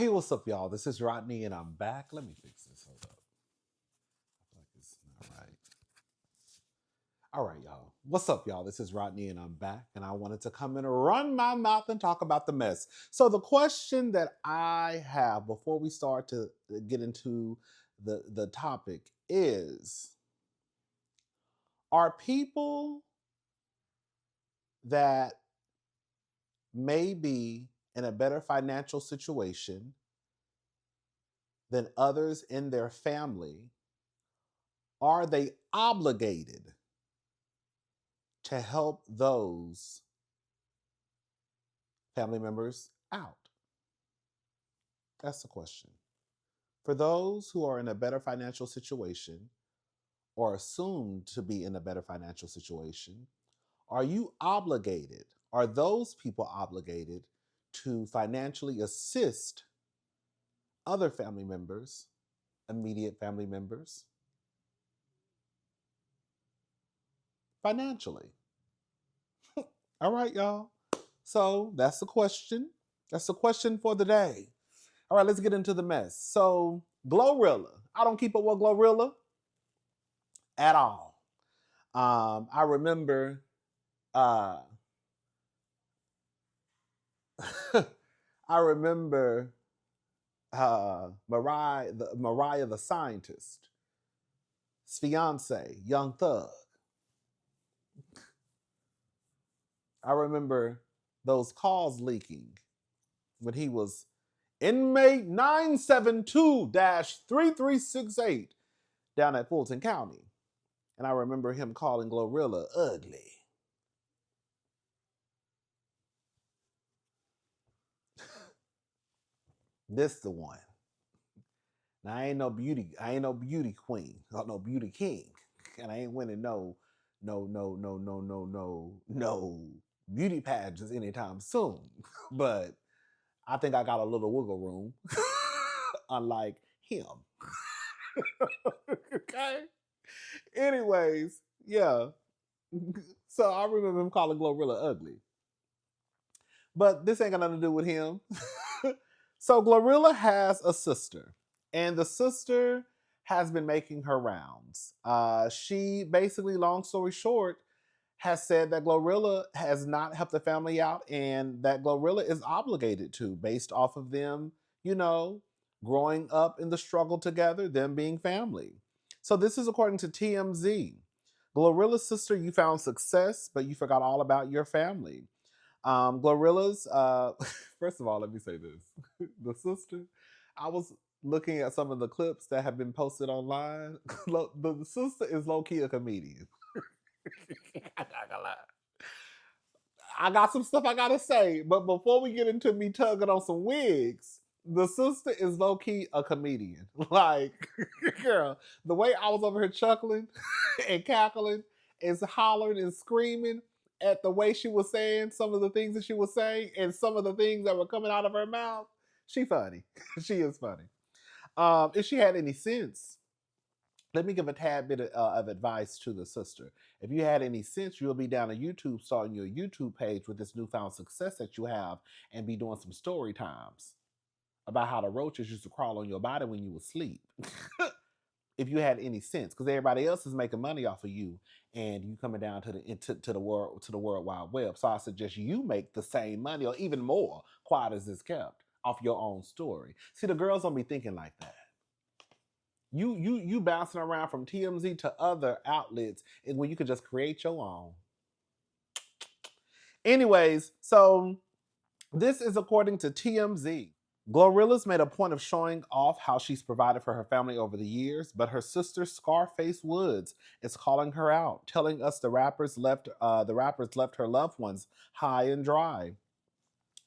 Hey, what's up, y'all? This is Rodney, and I'm back. Let me fix this. Hold up. I feel like it's not right. All right, y'all. What's up, y'all? This is Rodney, and I'm back. And I wanted to come and run my mouth and talk about the mess. So, the question that I have before we start to get into the topic is: are people that may be in a better financial situation than others in their family, are they obligated to help those family members out? That's the question. For those who are in a better financial situation or assumed to be in a better financial situation, are you obligated? Are those people obligated to financially assist other family members, immediate family members, financially? All right, y'all. So that's the question. That's the question for the day. All right, let's get into the mess. So, GloRilla. I don't keep up with GloRilla at all. I remember uh I remember Mariah the scientist, his fiance, Young Thug. I remember those calls leaking when he was inmate 972-3368 down at Fulton County. And I remember him calling GloRilla ugly. This the one. Now I ain't no beauty queen, or no beauty king. And I ain't winning no beauty pageants anytime soon. But I think I got a little wiggle room. Unlike him. Okay. Anyways, yeah. So I remember him calling GloRilla ugly. But this ain't got nothing to do with him. So GloRilla has a sister, and the sister has been making her rounds. She basically, long story short, has said that GloRilla has not helped the family out, and that GloRilla is obligated to, based off of them, growing up in the struggle together, them being family. So this is according to TMZ. GloRilla's sister, you found success, but you forgot all about your family. GloRilla's, first of all, let me say this. The sister, I was looking at some of the clips that have been posted online. The sister is low-key a comedian. I'm not gonna lie. I got some stuff I gotta say, but before we get into me tugging on some wigs, the sister is low-key a comedian. Like, girl, the way I was over here chuckling and cackling and hollering and screaming at the way she was saying some of the things that she was saying and some of the things that were coming out of her mouth, she funny. She is funny. If she had any sense, let me give a tad bit of advice to the sister. If you had any sense, you'll be down on YouTube starting your YouTube page with this newfound success that you have and be doing some story times about how the roaches used to crawl on your body when you were asleep. If you had any sense, because everybody else is making money off of you, and you coming down to the World Wide Web. So I suggest you make the same money or even more, quiet as it's kept, off your own story. See, the girls don't be thinking like that. You bouncing around from TMZ to other outlets, and when you could just create your own. Anyways, so this is according to TMZ. GloRilla's made a point of showing off how she's provided for her family over the years, but her sister Scarface Woods is calling her out, telling us the rappers left her loved ones high and dry.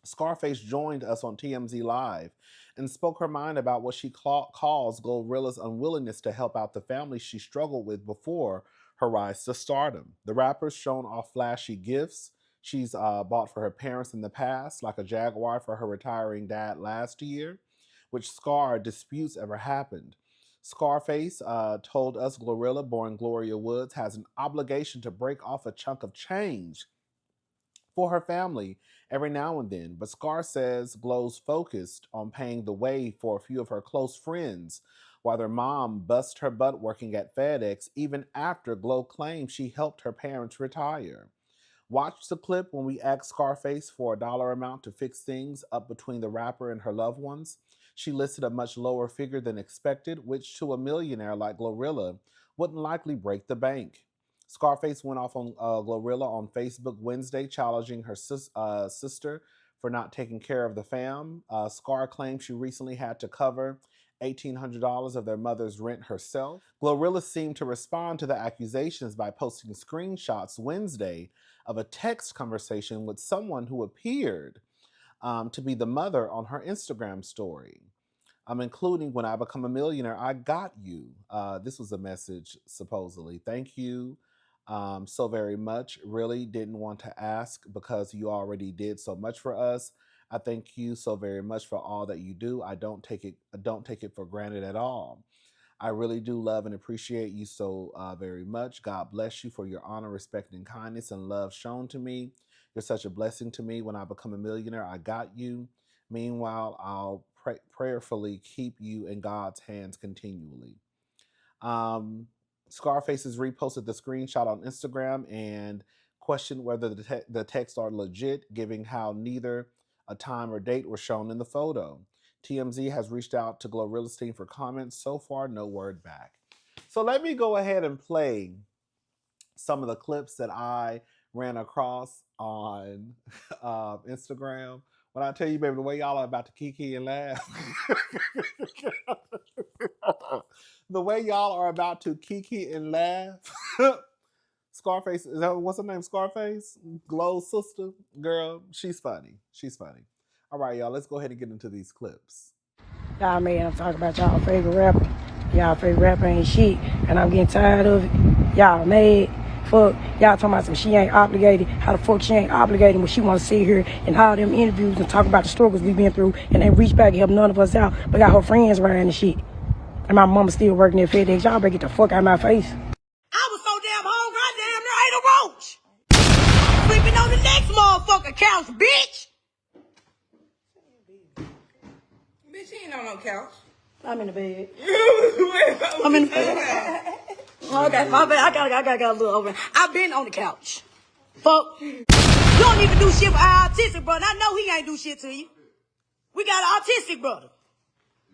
Scarface joined us on TMZ Live and spoke her mind about what she calls GloRilla's unwillingness to help out the family she struggled with before her rise to stardom. The rapper's shown off flashy gifts she's bought for her parents in the past, like a Jaguar for her retiring dad last year, which Scar disputes ever happened. Scarface told us GloRilla, born Gloria Woods, has an obligation to break off a chunk of change for her family every now and then. But Scar says Glo's focused on paying the way for a few of her close friends, while their mom bust her butt working at FedEx even after Glo claimed she helped her parents retire. Watch the clip when we asked Scarface for a dollar amount to fix things up between the rapper and her loved ones. She listed a much lower figure than expected, which to a millionaire like GloRilla wouldn't likely break the bank. Scarface went off on GloRilla on Facebook Wednesday, challenging her sister for not taking care of the fam. Scar claimed she recently had to cover $1,800 of their mother's rent herself. GloRilla seemed to respond to the accusations by posting screenshots Wednesday of a text conversation with someone who appeared to be the mother on her Instagram story. Including when I become a millionaire, I got you. This was a message, supposedly. Thank you so very much. Really didn't want to ask because you already did so much for us. I thank you so very much for all that you do. I don't take it for granted at all. I really do love and appreciate you so very much. God bless you for your honor, respect, and kindness and love shown to me. You're such a blessing to me. When I become a millionaire, I got you. Meanwhile, I'll prayerfully keep you in God's hands continually. Scarface has reposted the screenshot on Instagram and questioned whether the texts are legit, given how neither a time or date were shown in the photo. TMZ has reached out to GloRilla's team for comments. So far, no word back. So let me go ahead and play some of the clips that I ran across on Instagram. When I tell you, baby, the way y'all are about to kiki and laugh. The way y'all are about to kiki and laugh. Scarface, what's her name? Scarface? Glo's sister? Girl, she's funny. She's funny. All right, y'all, let's go ahead and get into these clips. Y'all man, I'm talking about y'all favorite rapper. Y'all favorite rapper ain't shit, and I'm getting tired of it. Y'all mad. Fuck. Y'all talking about some she ain't obligated. How the fuck she ain't obligated when she want to sit here and all them interviews and talk about the struggles we been through and then reach back and help none of us out, but got her friends riding and shit. And my mama still working at FedEx. Y'all better get the fuck out of my face. I was so damn hungry, I damn near ate a roach. Sleeping on the next motherfucking couch, bitch. Bitch, she ain't on no couch. I'm in the bed. I'm in the bed. Okay, my bad. I got a little over. I've been on the couch. Fuck. You don't even do shit for our autistic brother. I know he ain't do shit to you. We got an autistic brother.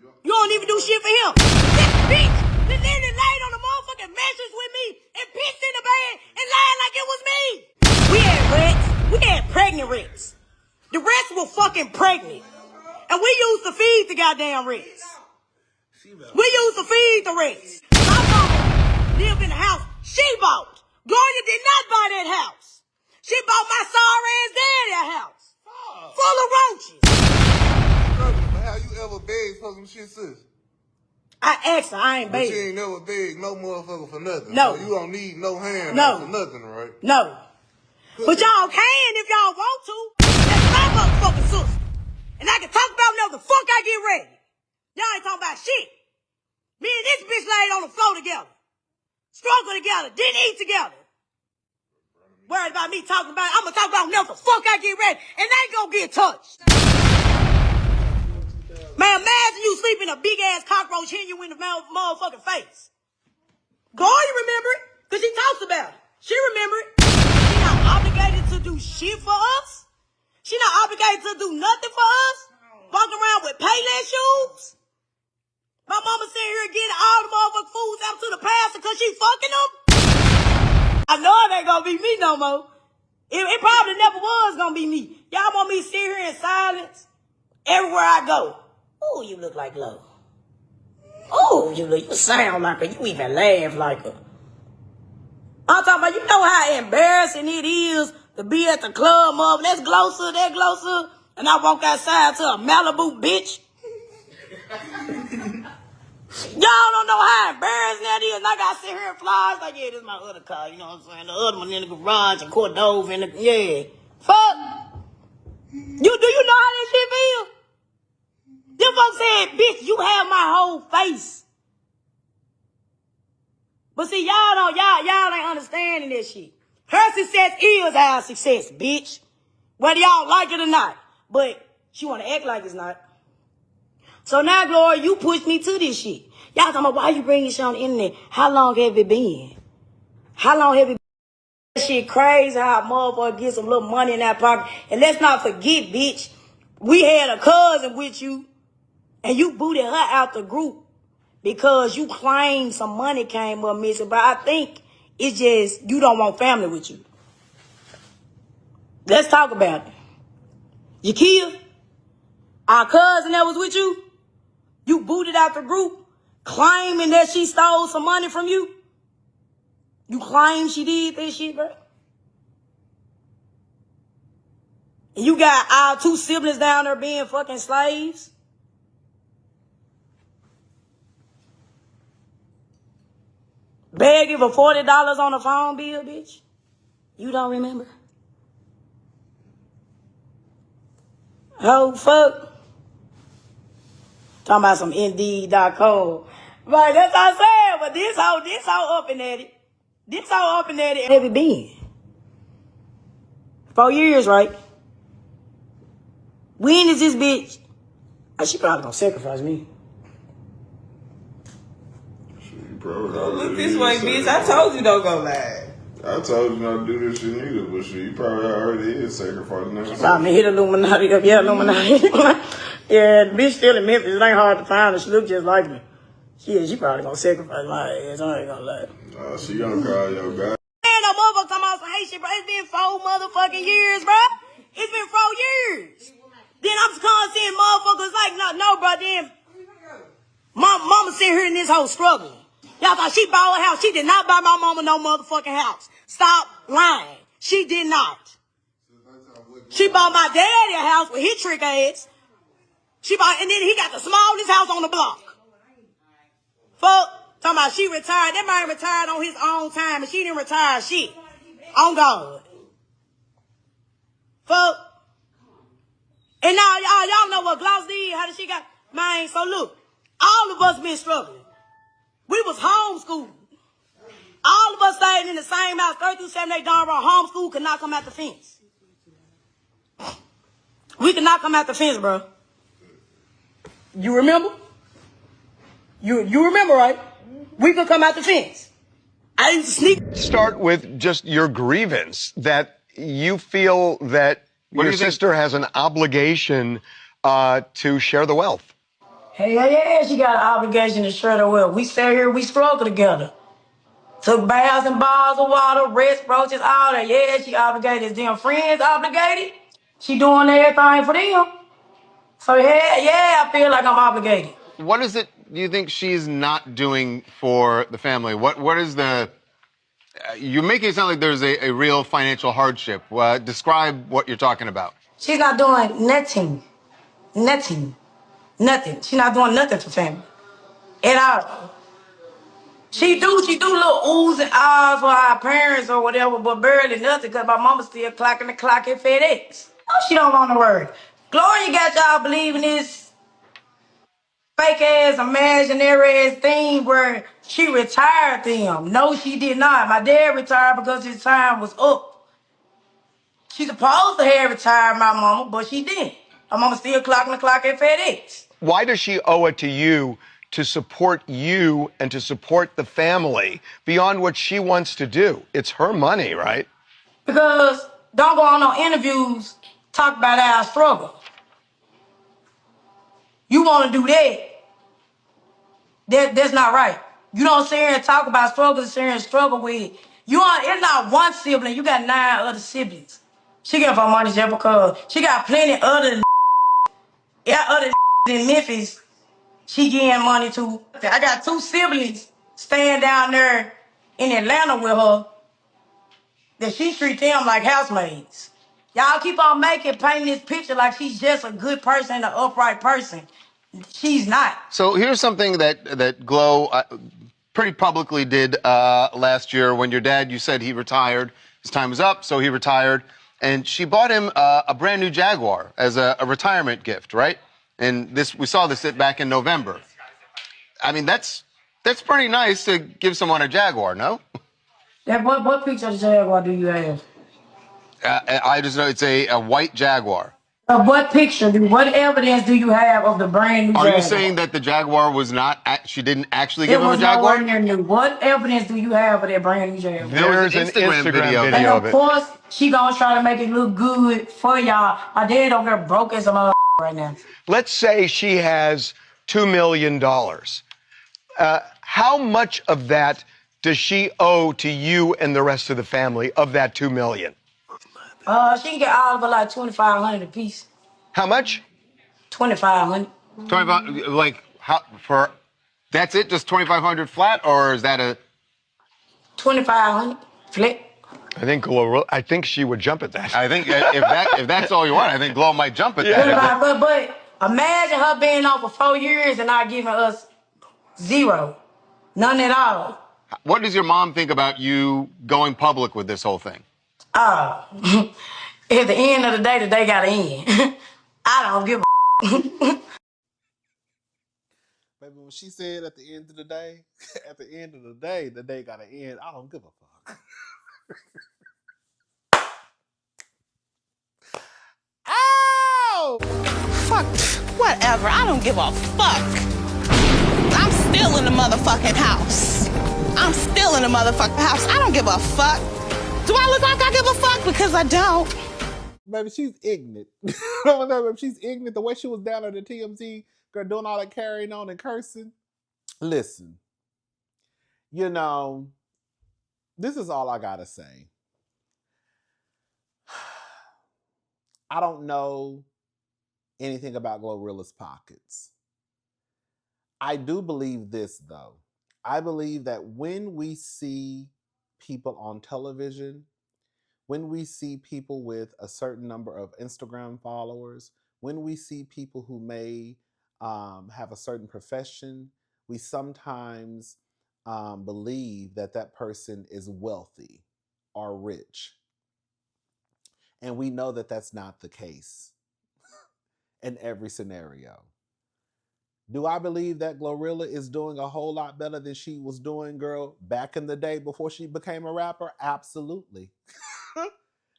You don't even do shit for him. This bitch that literally laid on the motherfucking mattress with me and pissed in the bed and lied like it was me. We had rats. We had pregnant rats. The rats were fucking pregnant. And we used to feed the goddamn rats. We used to feed the rats. My mama lived in the house she bought. Gloria did not buy that house. She bought my sorry ass daddy a house. Full of roaches. How you ever begged for some shit, sis? I asked her, I ain't begging. But you ain't never begged no motherfucker for nothing. No. So you don't need no hand for nothing, right? No. But y'all can if y'all want to. That's my motherfucking sister. And I can talk about whatever the fuck I get ready. Y'all ain't talking about shit. Me and this bitch laid on the floor together. Struggle together. Didn't eat together. Worried about me talking about it. I'm gonna talk about whatever the fuck I get ready. And they ain't gonna get touched. Man, imagine you sleep in a big ass cockroach hitting you in the motherfucking face. Gloria remember it. Cause she talks about it. She remember it. She not obligated to do shit for us. She not obligated to do nothing for us. Walking around with Payless shoes. My mama sitting here getting all the motherfucking foods out to the pastor because she fucking them. I know it ain't gonna be me no more. It probably never was gonna be me. Y'all want me to sit here in silence everywhere I go. Oh, you look like Lo. Oh, you sound like her. You even laugh like her. I'm talking about, you know how embarrassing it is to be at the club, mother. That's Glossa, that Glossa. And I walk outside to a Malibu bitch. Y'all don't know how embarrassing that is. Like I sit here and fly. It's like, yeah, this is my other car. You know what I'm saying? The other one in the garage and Cordova in the, yeah. Fuck. Do you know how this shit feel? Them folks said, bitch, you have my whole face. But see, y'all ain't understanding this shit. Her success is our success, bitch. whether y'all like it or not. But she want to act like it's not. So now, Gloria, you pushed me to this shit. Y'all talking about why you bring this shit on the internet? How long have it been? How long have it been? That shit crazy how a motherfucker get some little money in that pocket. And let's not forget, bitch, we had a cousin with you, and you booted her out the group because you claimed some money came up missing. But I think it's just you don't want family with you. Let's talk about it. Yakia, our cousin that was with you, you booted out the group, claiming that she stole some money from you. You claim she did this shit, bro. And you got our 2 siblings down there being fucking slaves. Begging for $40 on a phone bill, bitch. You don't remember? Oh, fuck. Talking about some Indeed.com. Right, that's what I said. But this hoe up and at it. This hoe up and at it. Have it been? 4 years, right? When is this bitch? Oh, she probably gonna sacrifice me. Don't look this way, bitch. I told you don't go live. I told you not to do this shit neither, but shit, you probably already is sacrificing that. I mean, hit Illuminati up. Yeah, Illuminati. Yeah, the bitch still in Memphis. It ain't hard to find her. She look just like me. She probably gonna sacrifice my ass. I ain't gonna lie. She gonna call your guy. Man, no motherfucker talking about some hate shit, bro. It's been 4 motherfucking years, bro. It's been 4 years. Then I'm just seeing motherfuckers like, no, bro, then. Mama sitting here in this whole struggling. Y'all thought she bought a house. She did not buy my mama no motherfucking house. Stop lying. She did not. She bought my daddy a house with his trick ass. And then he got the smallest house on the block. Fuck. Talking about she retired. That man retired on his own time, and she didn't retire shit. On God. Fuck. And now y'all know what Gloss did, how did she got, man, so look, all of us been struggling. We was homeschooled. All of us stayed in the same house, 3278 Don Road, homeschool, could not come out the fence. We could not come out the fence, bro. You remember? You remember, right? We could come out the fence. I used to sneak. Start with just your grievance that you feel that your sister has an obligation to share the wealth. Hey, yeah, she got an obligation to share the wealth. We sat here, we struggled together. Took baths and bars of water, rest, roaches, all that. Yeah, she obligated. Is them friends obligated? She doing everything for them. So yeah, I feel like I'm obligated. What is it you think she's not doing for the family? What is the... you're making it sound like there's a real financial hardship. Describe what you're talking about. She's not doing nothing. Nothing. She's not doing nothing for family. At all. She do little oohs and ahs for our parents or whatever, but barely nothing because my mama still clocking the clock at FedEx. No, she don't want to work. Gloria got y'all believing this fake ass, imaginary ass thing where she retired them. No, she did not. My dad retired because his time was up. She supposed to have retired my mama, but she didn't. My mama still clocking the clock at FedEx. Why does she owe it to you to support you and to support the family beyond what she wants to do? It's her money, right? Because don't go on no interviews, talk about our struggle. You want to do that. That's not right. You don't sit here and talk about struggle, sit here and struggle with. It's not one sibling, you got 9 other siblings. She get her money just because she got plenty other in Memphis she getting money to. I got 2 siblings staying down there in Atlanta with her that she treat them like housemaids. Y'all keep on painting this picture like she's just a good person, an upright person. She's not. So here's something that Glo pretty publicly did last year when your dad, you said he retired. His time was up, so he retired. And she bought him a brand new Jaguar as a retirement gift, right? And we saw this back in November. I mean, that's pretty nice to give someone a Jaguar, no? What picture of the Jaguar do you have? I just know it's a white Jaguar. What picture? What evidence do you have of the brand new Are Jaguar? you saying that the Jaguar was not? She didn't actually give It him a was nowhere Jaguar? near new. What evidence do you have of that brand new Jaguar? There was There's an an Instagram video. And video of of it. course, she gonna try to make it look good for y'all. My dad over there broke as a mother right now. Let's say she has $2 million. How much of that does she owe to you and the rest of the family of that $2 million? She can get all of it like 2,500 a piece. How much? 2,500. 25, like how for? That's it, just 2,500 flat, or is that a? 2,500 flip. I think she would jump at that. I think if that's all you want, I think Glow might jump at that. 25, but imagine her being on for 4 years and not giving us zero. None at all. What does your mom think about you going public with this whole thing? At the end of the day gotta end. I don't give a Baby, when she said at the end of the day, at the end of the day gotta end. I don't give a fuck. Ow! Fuck, whatever. I don't give a fuck. I'm still in the motherfucking house. I'm still in the motherfucking house. I don't give a fuck. Do I look like I give a fuck? Because I don't. Baby, she's ignorant. Baby, she's ignorant. The way she was down at the TMZ, girl, doing all that carrying on and cursing. Listen, you know, this is all I gotta say. I don't know anything about GloRilla's pockets. I do believe this, though. I believe that when we see people on television, when we see people with a certain number of Instagram followers, when we see people who may have a certain profession, we sometimes believe that that person is wealthy or rich. And we know that that's not the case in every scenario. Do I believe that GloRilla is doing a whole lot better than she was doing, girl, back in the day before she became a rapper? Absolutely.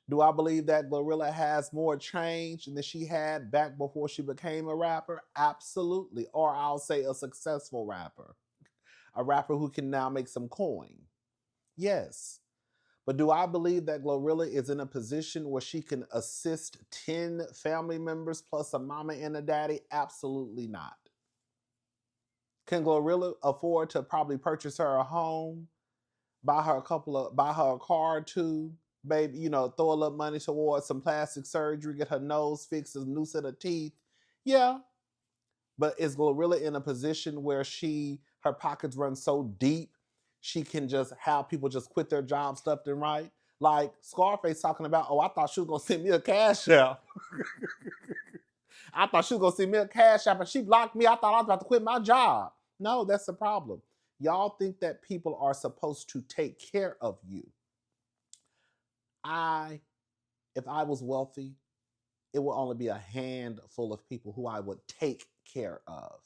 Do I believe that GloRilla has more change than she had back before she became a rapper? Absolutely. Or I'll say a successful rapper. A rapper who can now make some coin. Yes. But do I believe that GloRilla is in a position where she can assist 10 family members plus a mama and a daddy? Absolutely not. Can GloRilla afford to probably purchase her a home, buy her a car or two, baby, you know, throw a little money towards some plastic surgery, get her nose fixed, a new set of teeth? Yeah. But is GloRilla in a position where her pockets run so deep she can just have people just quit their jobs left and right? Like Scarface talking about, oh, I thought she was going to send me a cash app. I thought she was going to send me a cash app and she blocked me. I thought I was about to quit my job. No, that's the problem. Y'all think that people are supposed to take care of you. If I was wealthy, it would only be a handful of people who I would take care of.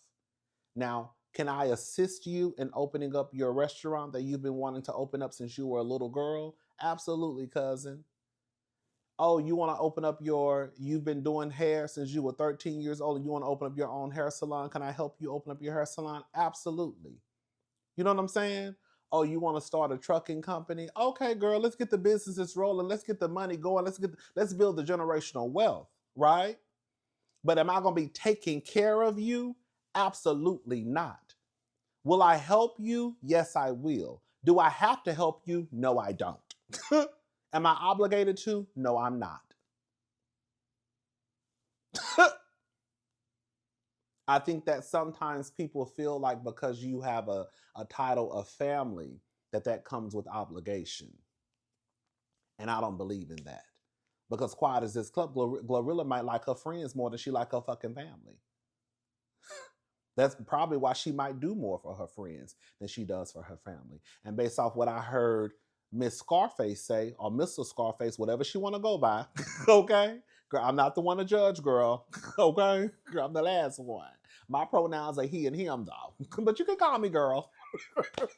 Now, can I assist you in opening up your restaurant that you've been wanting to open up since you were a little girl? Absolutely, cousin. Oh, you want to open up you've been doing hair since you were 13 years old and you want to open up your own hair salon? Can I help you open up your hair salon? Absolutely. You know what I'm saying? Oh, you want to start a trucking company? Okay, girl, let's get the businesses rolling. Let's get the money going. Let's build the generational wealth, right? But am I going to be taking care of you? Absolutely not. Will I help you? Yes, I will. Do I have to help you? No, I don't. Am I obligated to? No, I'm not. I think that sometimes people feel like because you have a title of family, that comes with obligation. And I don't believe in that. Because quiet as this club, GloRilla might like her friends more than she like her fucking family. That's probably why she might do more for her friends than she does for her family. And based off what I heard Miss Scarface say, or Mr. Scarface, whatever she want to go by, okay? Girl, I'm not the one to judge, girl, okay? Girl, I'm the last one. My pronouns are he and him, though. But you can call me girl. It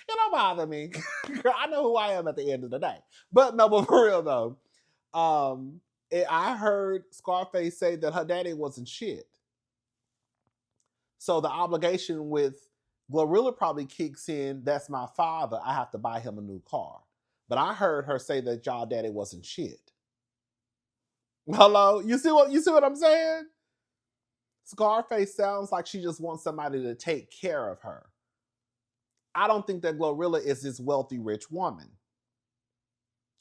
don't bother me. Girl, I know who I am at the end of the day. But no, but for real, though, I heard Scarface say that her daddy wasn't shit. So the obligation with GloRilla probably kicks in. That's my father. I have to buy him a new car. But I heard her say that y'all daddy wasn't shit. Hello, you see what I'm saying? Scarface sounds like she just wants somebody to take care of her. I don't think that GloRilla is this wealthy, rich woman.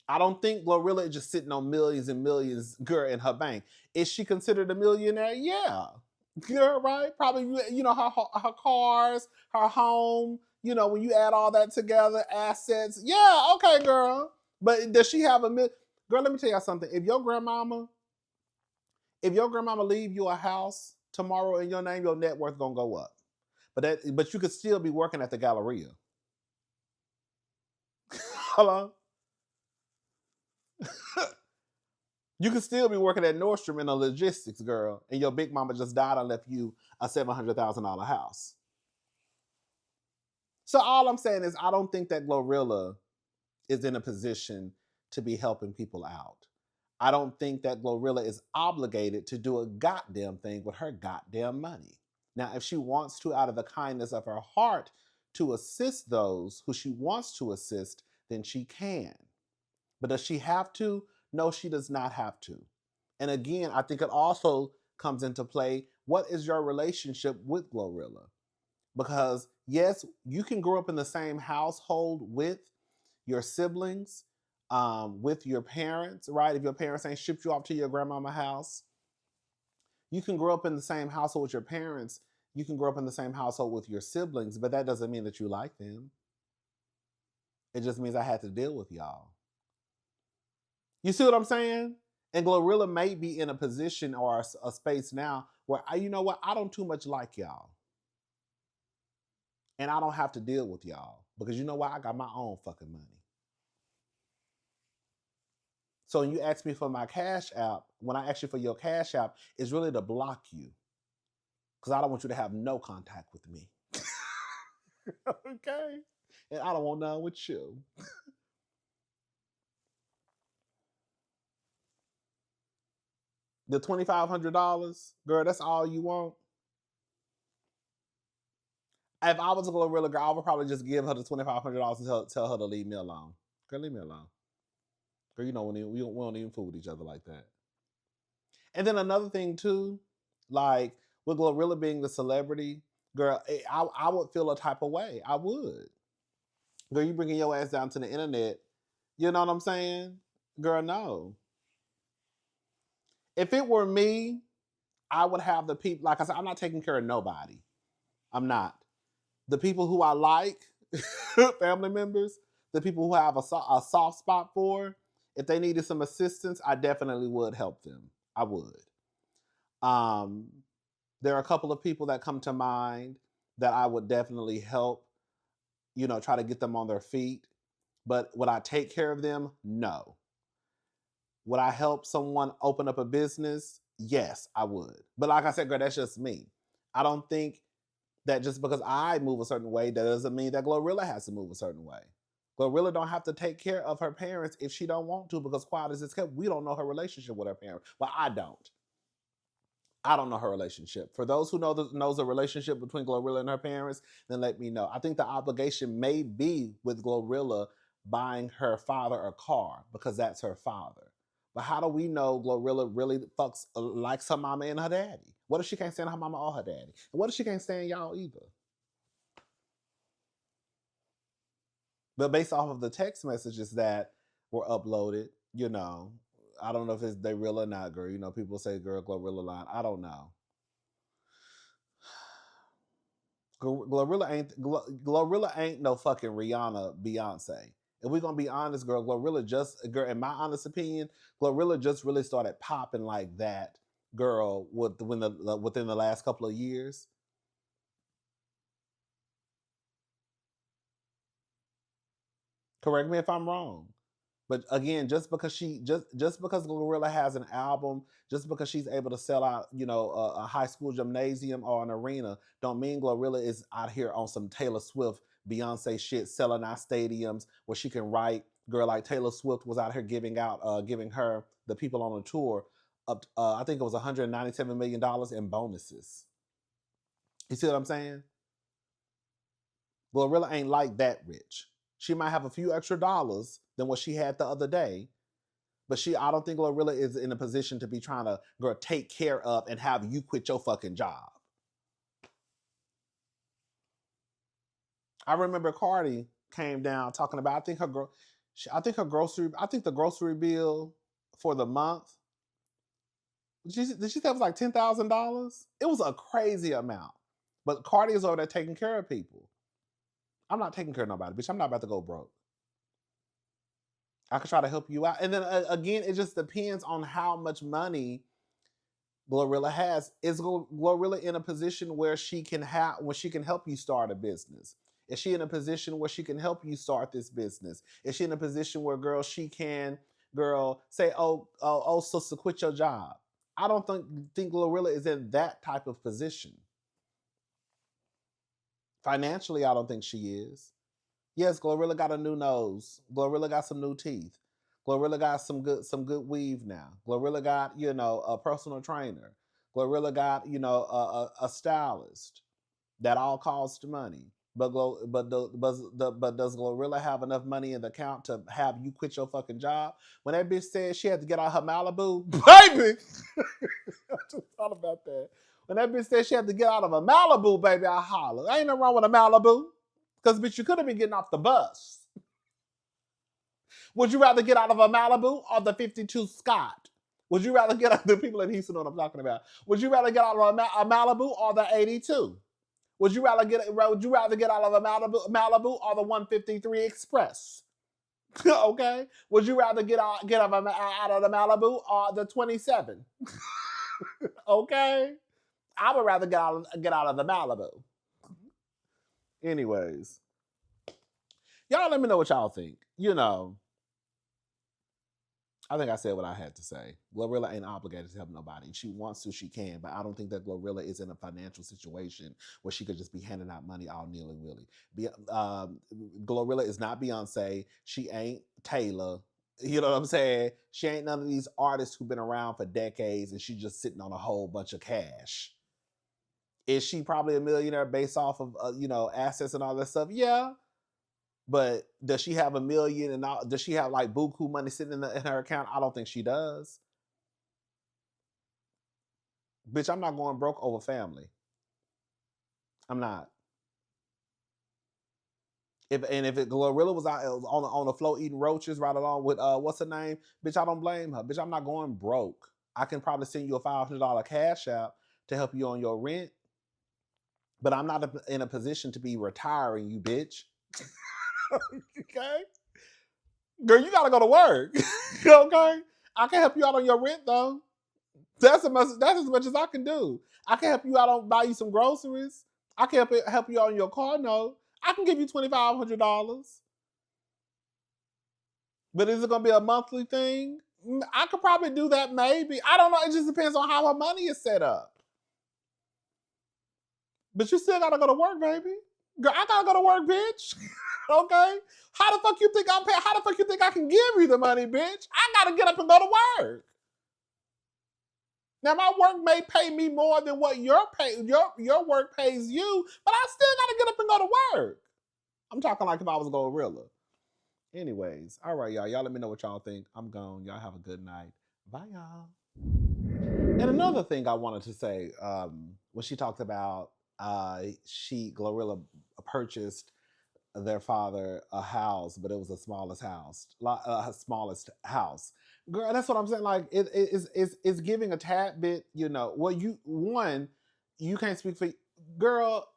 I don't think GloRilla is just sitting on millions and millions, girl, in her bank. Is she considered a millionaire? Yeah. Girl, right? Probably, her cars, her home, when you add all that together, assets. Yeah, okay, girl. But does she have Girl, let me tell you something. If your grandmama leave you a house tomorrow in your name, your net worth gonna go up. But you could still be working at the Galleria. Hello? You could still be working at Nordstrom in a logistics, girl, and your big mama just died and left you a $700,000 house. So all I'm saying is I don't think that GloRilla is in a position to be helping people out. I don't think that GloRilla is obligated to do a goddamn thing with her goddamn money. Now, if she wants to, out of the kindness of her heart, to assist those who she wants to assist, then she can. But does she have to? No, she does not have to. And again, I think it also comes into play, what is your relationship with GloRilla? Because yes, you can grow up in the same household with your siblings, with your parents, right? If your parents ain't shipped you off to your grandmama house, you can grow up in the same household with your parents. You can grow up in the same household with your siblings, but that doesn't mean that you like them. It just means I had to deal with y'all. You see what I'm saying? And GloRilla may be in a position or a space now where, I don't too much like y'all. And I don't have to deal with y'all. Because you know what? I got my own fucking money. So when you ask me for my Cash App, when I ask you for your Cash App, it's really to block you. Because I don't want you to have no contact with me. Okay? And I don't want none with you. The $2,500, girl, that's all you want? If I was a GloRilla girl, I would probably just give her the $2,500 and tell her to leave me alone. Girl, leave me alone. Girl, we don't even fool with each other like that. And then another thing too, like with GloRilla being the celebrity, girl, I would feel a type of way. I would. Girl, you bringing your ass down to the internet. You know what I'm saying? Girl, no. If it were me, I would have the people, like I said, I'm not taking care of nobody. I'm not. The people who I like, family members, the people who I have a soft spot for, if they needed some assistance, I definitely would help them. I would. There are a couple of people that come to mind that I would definitely help, try to get them on their feet. But would I take care of them? No. Would I help someone open up a business? Yes, I would. But like I said, girl, that's just me. I don't think that just because I move a certain way, that doesn't mean that GloRilla has to move a certain way. GloRilla don't have to take care of her parents if she don't want to, because quiet as it's kept, we don't know her relationship with her parents. Well, I don't. I don't know her relationship. For those who knows the relationship between GloRilla and her parents, then let me know. I think the obligation may be with GloRilla buying her father a car because that's her father. But how do we know GloRilla really likes her mama and her daddy? What if she can't stand her mama or her daddy? And what if she can't stand y'all either? But based off of the text messages that were uploaded, I don't know if they real or not, girl. People say, girl, GloRilla line. I don't know. GloRilla ain't no fucking Rihanna, Beyonce. If we're gonna be honest, girl, in my honest opinion, GloRilla just really started popping like that, girl, within the last couple of years. Correct me if I'm wrong. But again, just because GloRilla has an album, just because she's able to sell out, a high school gymnasium or an arena, don't mean GloRilla is out here on some Taylor Swift, Beyonce shit, selling out stadiums where she can write Girl, like Taylor Swift was out here giving her, the people on the tour, up I think it was $197 million in bonuses. You see what I'm saying? GloRilla ain't like that rich. She might have a few extra dollars than what she had the other day, but I don't think GloRilla is in a position to be trying to take care of and have you quit your fucking job. I remember Cardi came down talking about, I think the grocery bill for the month, did she say it was like $10,000? It was a crazy amount. But Cardi is over there taking care of people. I'm not taking care of nobody, bitch. I'm not about to go broke. I could try to help you out. And then again, it just depends on how much money GloRilla has. Is GloRilla in a position where she can help you start a business? Is she in a position where she can help you start this business? Is she in a position where, she can, say, oh, sister, quit your job? I don't think GloRilla is in that type of position. Financially, I don't think she is. Yes, GloRilla got a new nose. GloRilla got some new teeth. GloRilla got some good weave now. GloRilla got, a personal trainer. GloRilla got, a stylist. That all costs money. But does GloRilla have enough money in the account to have you quit your fucking job? When that bitch said she had to get out her Malibu, baby, I just thought about that. When that bitch said she had to get out of a Malibu, baby, I holler. Ain't nothing wrong with a Malibu. Because, bitch, you could have been getting off the bus. Would you rather get out of a Malibu or the 52 Scott? Would you rather get out, the people in Houston know what I'm talking about. Would you rather get out of a Malibu or the 82? Would you rather get out of a Malibu or the 153 Express? Okay. Would you rather get out of the Malibu or the 27? Okay. I would rather get out of the Malibu. Anyways, y'all let me know what y'all think. I think I said what I had to say. GloRilla ain't obligated to help nobody. If she wants to, she can. But I don't think that GloRilla is in a financial situation where she could just be handing out money all nilly-willy. GloRilla is not Beyonce. She ain't Taylor. You know what I'm saying? She ain't none of these artists who've been around for decades and she's just sitting on a whole bunch of cash. Is she probably a millionaire based off of, assets and all that stuff? Yeah. But does she have $1 million and does she have like buku money sitting in her account? I don't think she does. Bitch, I'm not going broke over family. I'm not. If GloRilla was out on the floor eating roaches right along with what's her name, bitch, I don't blame her. Bitch, I'm not going broke. I can probably send you a $500 cash out to help you on your rent, but I'm not in a position to be retiring you, bitch. Okay, girl, you gotta go to work. Okay, I can help you out on your rent though. That's as much as I can do. I can help you out on buy you some groceries. I can help you out on your car note. I can give you $2,500. But is it gonna be a monthly thing? I could probably do that maybe. I don't know. It just depends on how her money is set up. But you still gotta go to work, baby. Girl, I gotta go to work, bitch. Okay? How the fuck you think I'm paying? How the fuck you think I can give you the money, bitch? I gotta get up and go to work. Now my work may pay me more than what your work pays you, but I still gotta get up and go to work. I'm talking like if I was GloRilla. Anyways, all right, y'all. Y'all let me know what y'all think. I'm gone. Y'all have a good night. Bye, y'all. And another thing I wanted to say, when she talked about GloRilla purchased their father a house, but it was the smallest house. Girl, that's what I'm saying. Like it's giving a tad bit, well, you can't speak for girl.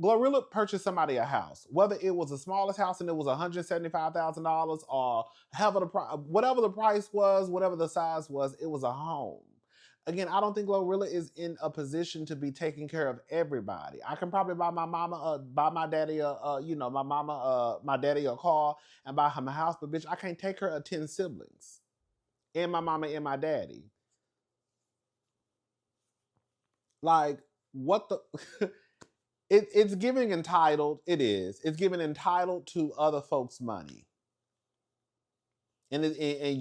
GloRilla purchased somebody a house, whether it was the smallest house and it was $175,000 or whatever the price was, whatever the size was, it was a home. Again, I don't think GloRilla is in a position to be taking care of everybody. I can probably buy my mama, buy my daddy my daddy a car and buy him a house, but bitch, I can't take her 10 siblings and my mama and my daddy. Like, what the? It's giving entitled. It is. It's giving entitled to other folks' money. And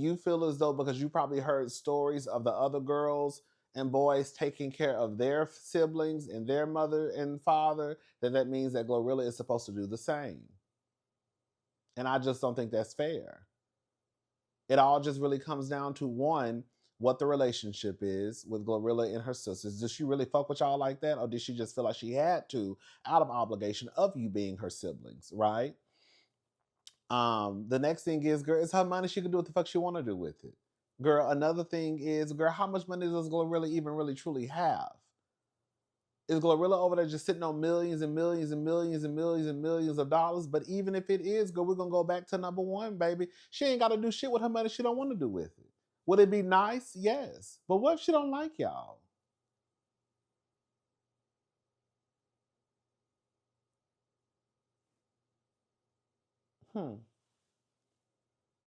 you feel as though because you probably heard stories of the other girls and boys taking care of their siblings and their mother and father, that means that GloRilla is supposed to do the same. And I just don't think that's fair. It all just really comes down to one, what the relationship is with GloRilla and her sisters. Does she really fuck with y'all like that? Or did she just feel like she had to out of obligation of you being her siblings, right? The next thing is, girl, it's her money. She can do what the fuck she want to do with it. Girl, another thing is, girl, how much money does GloRilla even really truly have? Is GloRilla over there just sitting on millions and millions and millions and millions and millions of dollars? But even if it is, girl, we're going to go back to number one, baby. She ain't got to do shit with her money she don't want to do with it. Would it be nice? Yes. But what if she don't like y'all?